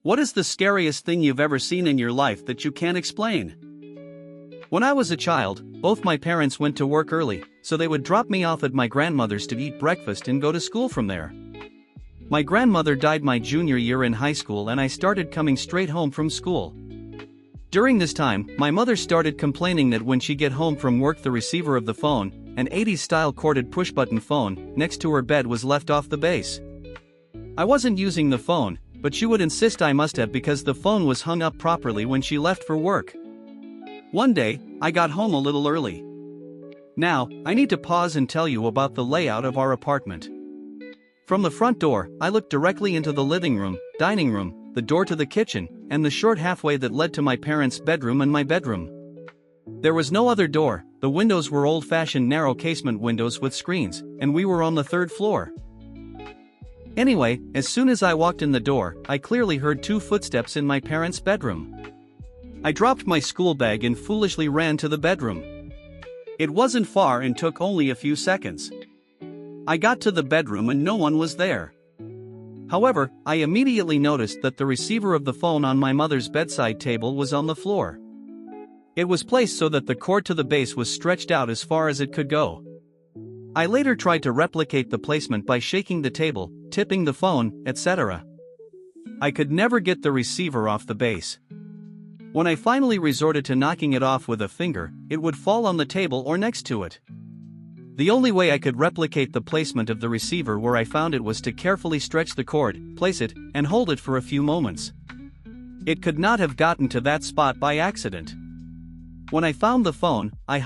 What is the scariest thing you've ever seen in your life that you can't explain? When I was a child, both my parents went to work early, so they would drop me off at my grandmother's to eat breakfast and go to school from there. My grandmother died my junior year in high school and I started coming straight home from school. During this time, my mother started complaining that when she get home from work the receiver of the phone, an 80s-style corded push-button phone, next to her bed was left off the base. I wasn't using the phone, but she would insist I must have because the phone was hung up properly when she left for work. One day, I got home a little early. Now, I need to pause and tell you about the layout of our apartment. From the front door, I looked directly into the living room, dining room, the door to the kitchen, and the short halfway that led to my parents' bedroom and my bedroom. There was no other door, the windows were old-fashioned narrow casement windows with screens, and we were on the third floor. Anyway, as soon as I walked in the door, I clearly heard two footsteps in my parents' bedroom. I dropped my school bag and foolishly ran to the bedroom. It wasn't far and took only a few seconds. I got to the bedroom and no one was there. However, I immediately noticed that the receiver of the phone on my mother's bedside table was on the floor. It was placed so that the cord to the base was stretched out as far as it could go. I later tried to replicate the placement by shaking the table, tipping the phone, etc. I could never get the receiver off the base. When I finally resorted to knocking it off with a finger, it would fall on the table or next to it. The only way I could replicate the placement of the receiver where I found it was to carefully stretch the cord, place it, and hold it for a few moments. It could not have gotten to that spot by accident. When I found the phone, I